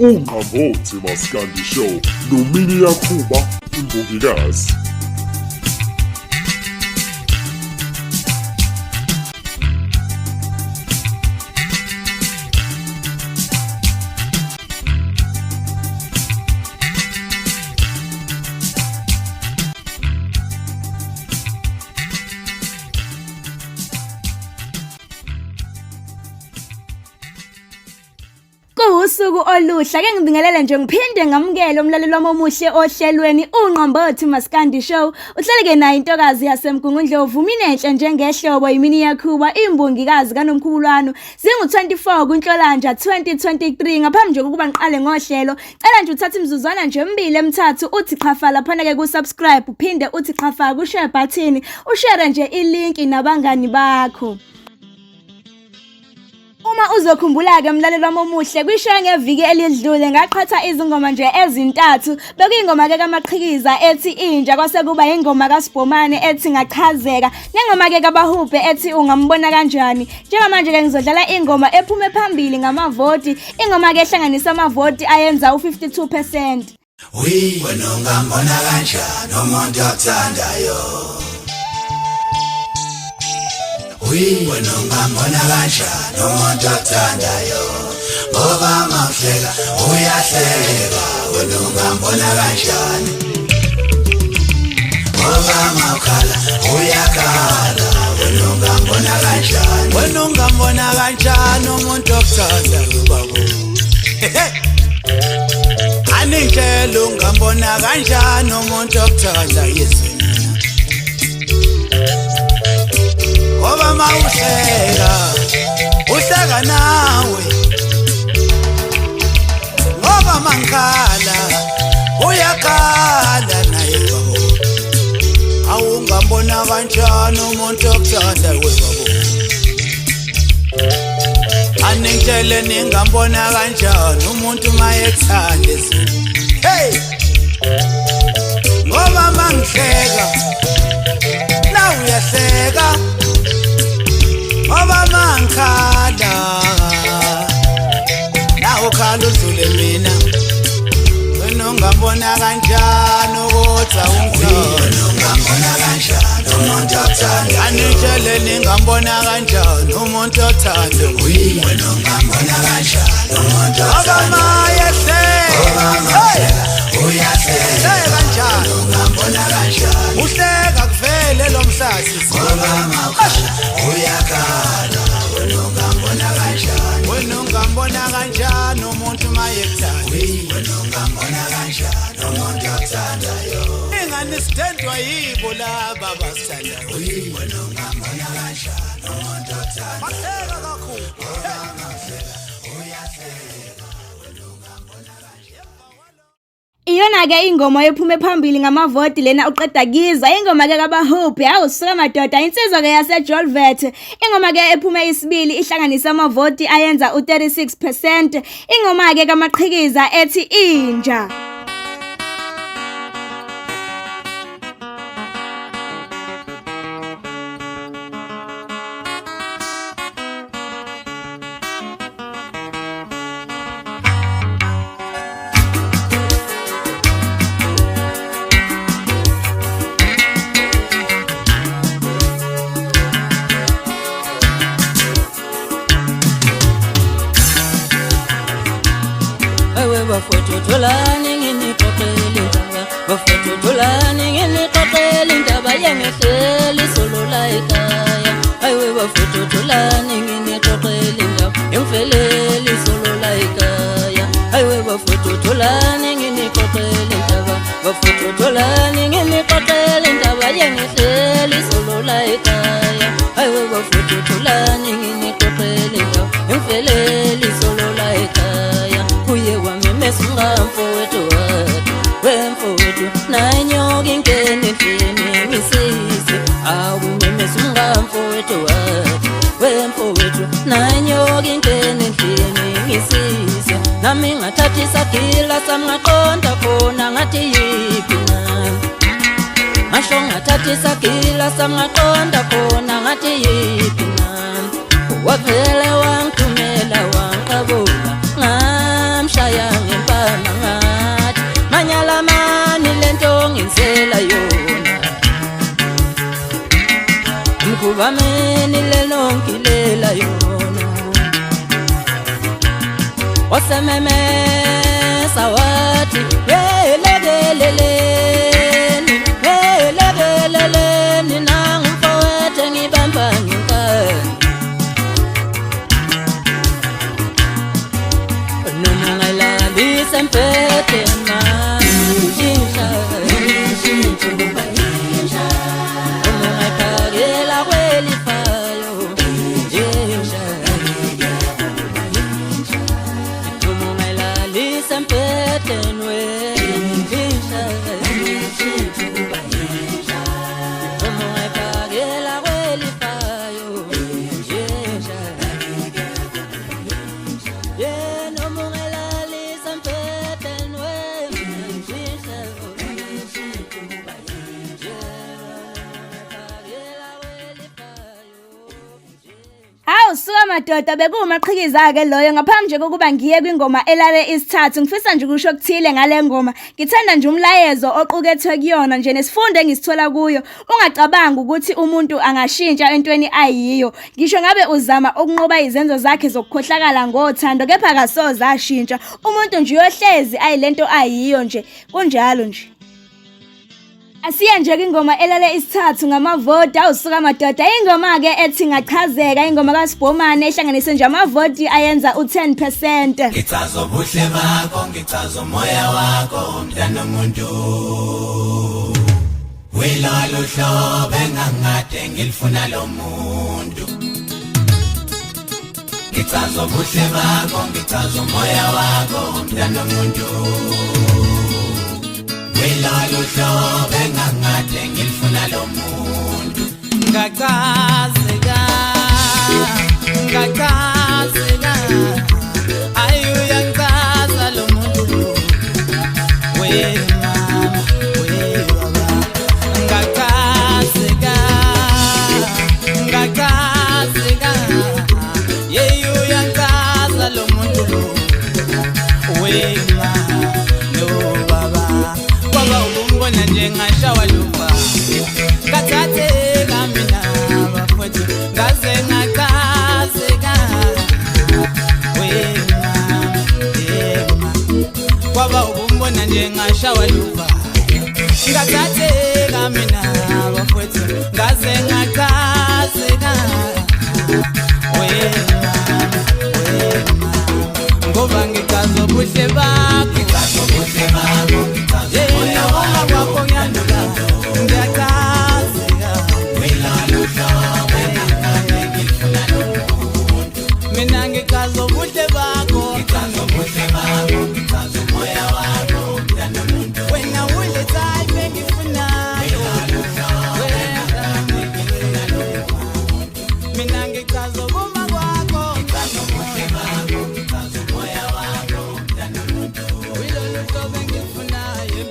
Unqambothi Maskandi Show nomini yakhuba imbongikazi. Usuku oluhle ake ngibingelele nje ngiphinde ngamukele umlaleli wami omuhle ohlelweni Unqambothi Maskandi Show. Uhleleke nayo intokazi yasemgungundlovu minenhle njengehlobo yimini yakhuba imbongikazi kaNomkhubulwano zingu-24 kuNhlolanja 2023. Ngaphambi nje kokuba ngiqale ngohlelo cela nje uthathe imizuzwana nje emibili emithathu uthi xhafa laphana ke ku-subscribe uphinde uthi xhafa ku-share button ushare nje ilinki nabangani bakho. Uma uzokhumbula ke mlaleli wami omuhle kwishow ngeviki elidlule ngaqhatha izingoma nje ezintathu bekuyingoma ke kaMaqhikiza ethi inja kwase kuba ingoma kaSibhomane ethi ngachazeka nengoma ke kaBahubhe ethi ungambona kanjani. Njengamanje ke ngizodlala ingoma ephume phambili ngamavoti ingoma ke ehlanganisa amavoti ayenza u52%. Wena ungambona kanjani umuntu othandayo. Wena ungambona kanjani umuntu othandayo. Ngoba makuhleka uyahleka. Wena ungambona kanjani. Ngoba makhala uyakhala. Wena ungambona kanjani. Wena ungambona kanjani umuntu othandayo babo. Aningitshela ungambona kanjani umuntu othandayo yezweni. Ngoba mawuhleka uhleka nawe. Ngoba mangikhala uyakhala naye babo. Awungambona kanjani umuntu okuthandayo babo. Aningitshele ningambona kanjani umuntu mayekuthanda ezweni. Hey! Ngoba mangihleka nawe uyahleka. Ngoba mangikhala nawe ukhala udlule mina. Wena ungambona kanjani ukuthi awungithanda. Wena ungambona kanjani umuntu othanda. Anitshele ningambona kanjani umuntu othanda. Wena ungambona kanjani umuntu othanda. Ngoba mayehleka. Ngoba mayehleka uyahleka kanjani. Ungambona kanjani. Uhleka kuvele lo mhlazi. Ngoba makhala uyakhala. Wena ungambona kanjani. Wena ungambona kanjani umuntu mayekuthanda. Wena ungambona kanjani umuntu othandayo. Ingane sidendwa yibo laba abasithandayo. Wena ungambona kanjani umuntu othandayo. Mahleka kakhulu. Mahleka uyahleka. Wena ungambona kanjani. Iyona ke ingoma ephume phambili ngamavoti lena uqeda kiza ingoma ke kaBahubhe awusuka madoda insizwa ke yaseJolvet ingoma ke ephume isibili ihlanganisa amavoti ayenza u36% ingoma ke kaMaqhikiza ethi inja. Bafotholani nginixoxele indaba. Bafotholani nginixoxele indaba yengehleli solo la ekhaya. Ayiwe bafotholani nginixoxele indaba yengifeleli solo la ekhaya. Ayiwe bafotholani nginixoxele indaba. Bafotholani nginixoxele indaba yengehleli solo la ekhaya. Ayiwe bafotholani nginixoxele indaba yengifeleli solo la ekhaya. Kuye Mfowethu wathi wemfowethu nanyoka ingene endlini ngisise. Awumemesa umngamfowethu wathi wemfowethu nanyoka ingene endlini ngisise. Nami ngathatha isagila sami ngaqonda khona ngathi yiphi nami. Ngasho ngathatha isagila sami ngaqonda khona ngathi yiphi nami. Wavele wangithumela wangixabula ngamshaya evameni lelonkilela yona wasememesa wathi lekeleleni nangumfowethu ngibamba ngenkani noma ngayilalisa empetheni mangishintsha kuba yintsha noma ngayiphakela kwelifayo yintsha noma ngayilalisa empetheni weyintsha kuba yintsha noma ngayiphakela kwelifayo yintsha yeah noma ngayilalisa empetheni weyintsha kuba yintsha Hawu suka madoda bekumaqhikiza ke loyo ngaphambi nje kokuba ngiye kwingoma elale isithathu ngifisa nje ukusho okuthile ngale ngoma ngithanda nje umlayezo oqukethwe kuyona nje nesifundo engisithola kuyo ungacabanga ukuthi umuntu angashintsha entweni ayiyo ngisho ngabe uzama ukunqoba izenzo zakhe zokukhohlakala ngothando kepha akasoze ashintsha umuntu nje uyohlezi ayilento ayiyo nje kunjalo nje Asiya nje ingoma elale isithathu ngamavoti awusuka madoda ingoma ke ethi ngachazeka ingoma kaSibhomane ehlanganise nje amavoti ayenza u10%. Ngichaza ubuhle bakho ngichaza umoya wakho mntana umuntu welalo hlobo engangade ngilifuna lo muntu Ngichaza ubuhle bakho ngichaza umoya wakho mntana umuntu Welalo hlobo engangade ngilifuna lo muntu ngachazeka ayuyangichaza lo muntu we mama we baba ngachazeka yeyuyangichaza lo muntu we mama no baba Baba ubungona njengashawa lupa Kathatheka mina bafowethu ngaze ngachazeka wena Baba ubungona njengashawa lupa Kathatheka mina bafowethu ngaze ngachazeka wena ngoba ngichaza ubuhle bakho Moya wako yanduka ngiyachazeka welalo hlobo engangade ngilifuna lo muntu mina ngichaza ubuhle bakho ngichaza umoya wakho mntana umuntu wena uletha engifunayo mina ngichaza ubuma kwakho ngichaza ubuhle bakho ngichaza umoya wakho mntana umuntu welalo hlobo engifunayo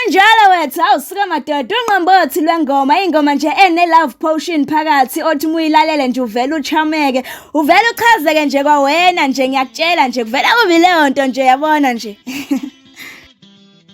Kunjalo wethu awusuka madoda Unqambothi lwengoma ingoma nje ene love potion phakathi othi muyilalele nje uvela uchameke uvela uchazeke nje kwawena nje ngiyakutshela nje kuvela kubi leyo nto nje yabona nje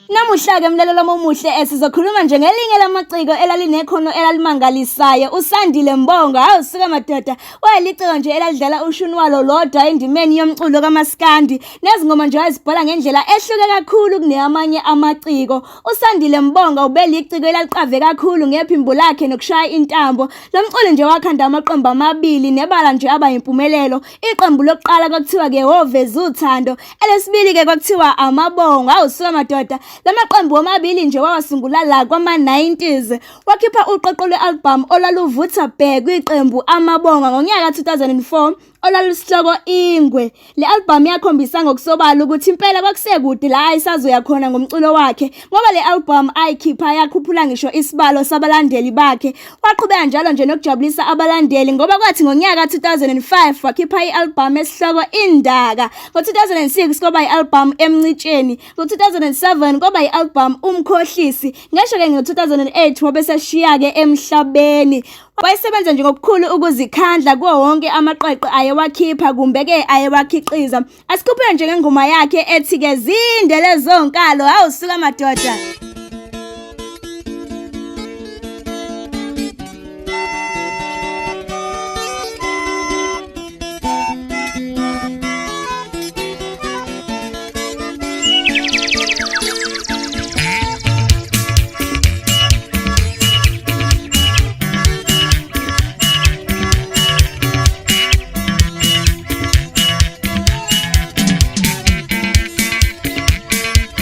Namuhla ke mlalelo omuhle sizokhuluma nje ngelinye lamaciko elalinekhono elalimangalisayo uSandile Mbongo awusuka madoda wayeliciko nje elalidlala ushunwalo lodwa endimeni yomculo kaMaskandi nezingoma nje wazibhala ngendlela ehluke kakhulu kuneyamanye amaciko uSandile Mbongo ubeliciko elaliqave kakhulu ngephimbo lakhe nokushaya intambo lomculo nje wakhanda amaqembu amabili nebala nje aba impumelelo iqembu lokuqala kwakuthiwa ke Oveza uthando elesibili ke kwakuthiwa Amabongo awusuka madoda lamaqembu amabili nje wawasungula la kwama-90s wakhipha uqoqo lwe-album olaluvutha bhe kwiqembu Amabonga ngonyaka 2004 olalusihloko Ingwe le album yakhombisa ngokusobala ukuthi impela kwakusekude la ayisazoya khona ngomculo wakhe ngoba le album ayikhipha yakhuphula ngisho isibalo sabalandeli bakhe waqhubeka njalo nje nokujabulisa abalandeli ngoba kwathi ngonyaka 2005 wakhipha i-album esihloko Indaka ngo-2006 kwaba i-album Emncitsheni ngo-2007 kwaba i-album Umkhohlisi ngisho ke ngo-2008 wabeseshiya ke emhlabeni Wayesebenza nje ngokukhulu ukuzikhandla kuwo wonke amaqweqwe ayewakhipha kumbe-ke ayewakhiqiza. Asikhuphele nje ngengoma yakhe ethi-ke zinde lezonkalo, awusuka madoda.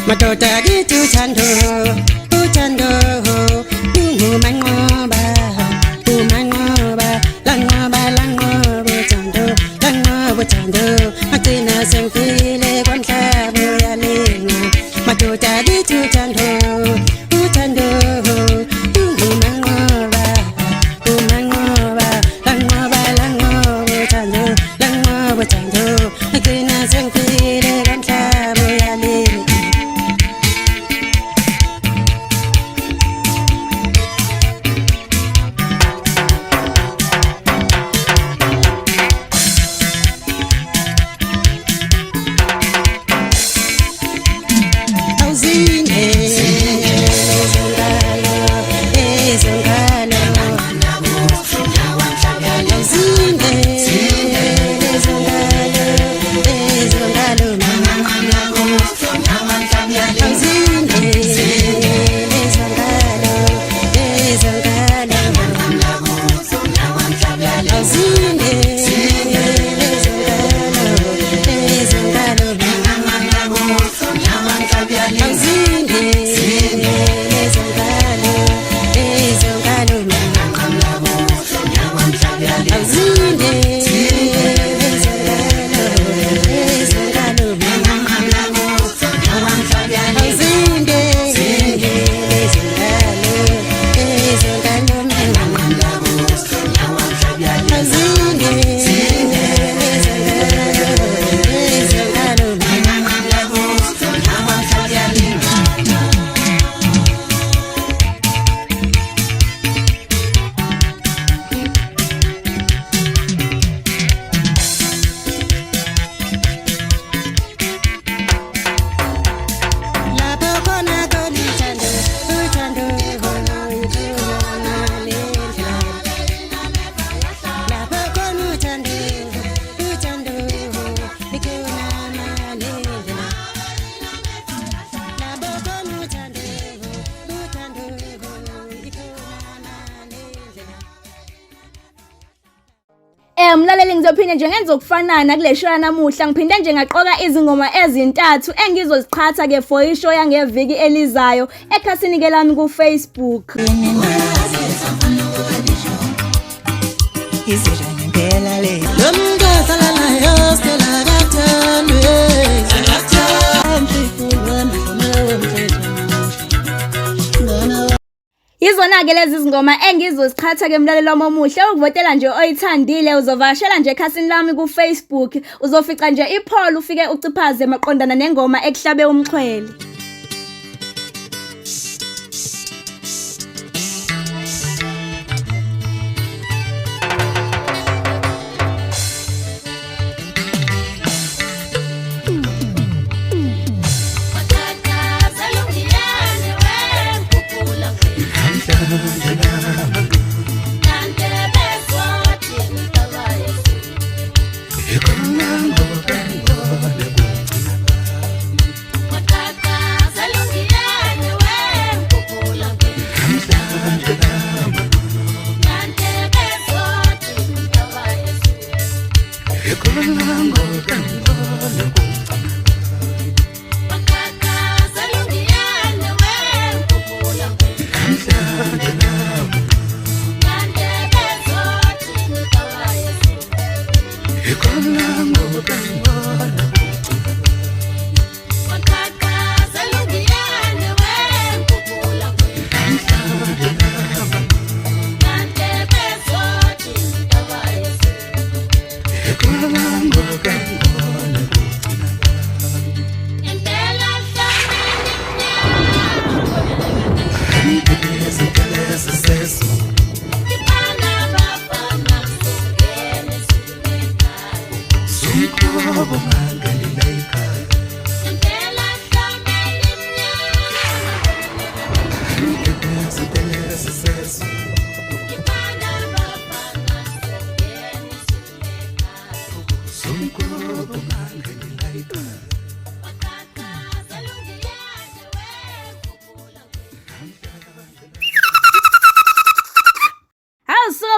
Madoda kithi uthando, uthando, ungumanqoba, umanqoba, lanqoba, lanqoba, uthando, lanqoba, uthando, agcina sengifile kwamhlaba uyalinga. Madoda kithi uthando, uthando, ungumanqoba, umanqoba, lanqoba, lanqoba, uthando, lanqoba, uthando, agcina sengifile kwamhlaba uyalinga. Mlaleli ngizophinde nje ngenza okufanana kule show namuhla ngiphinde nje ngaqoka izingoma ezintathu engizoziqhatha ke for ishow yangeviki elizayo ekhasini ke lami ku Facebook. Yizona ke lezi zingoma engizoziqhatha ke mlaleli wami omuhle ukuvotela nje oyithandile uzovashela nje ekhasini lami ku Facebook uzofica nje ipoll ufike uciphaze maqondana nengoma ekuhlabe umxhwele.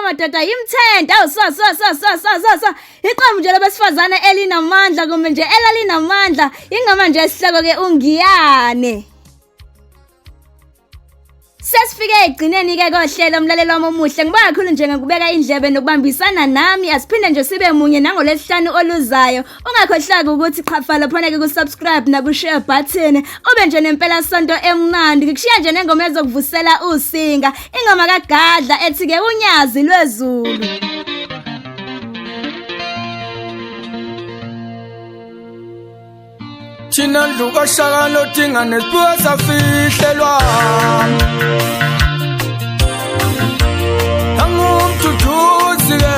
madoda yimthenda so iqembu nje labesifazane elinamandla kumbe nje elalinamandla ingoma nje esihloko ke ungiyane. Sesifike egcineni ke kohlelo umlalelo wami omuhle ngibonga kakhulu nje ngokubeka indlebe nokubambisana nami asiphinde nje sibe munye nangolesihlanu oluzayo ungakhohlaka ukuthi qhafala phone ke ku-subscribe na ku-share button ube nje nempela sonto emnandi ngikushiya nje nengoma ezokuvusela usinga ingoma kaGadla ethi ke unyazi lwezulu. Thina ndluka shaka lodinga nesiphiwe safihlelwa angumduduzi ke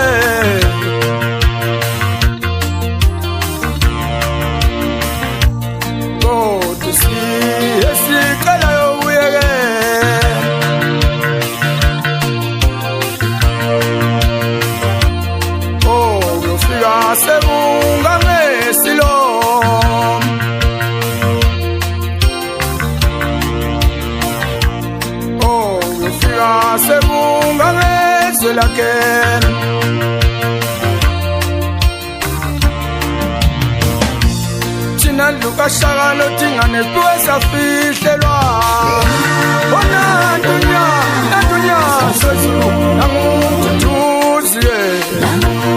kodwa esiqalayo uyeke uyofika sekungangesilo sekunga ngezwe lakhe thina ndluka shaka lodinga nesiphiwe safihlelwa bona ndunya sezulu nangumduduzi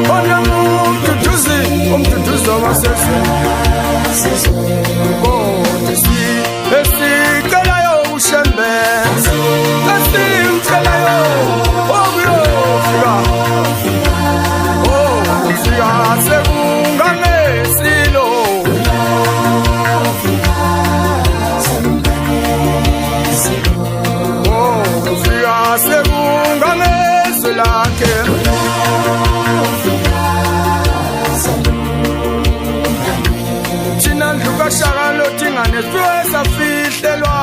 bona umduduzi wasezulu kodwa esicelayo ushembe thina ndluka shaka lodinga nesiphiwe safihlelwa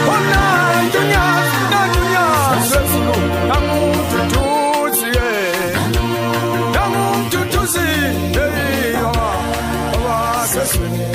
bona ndunya sezulu nangumduduzi hey baba sesweni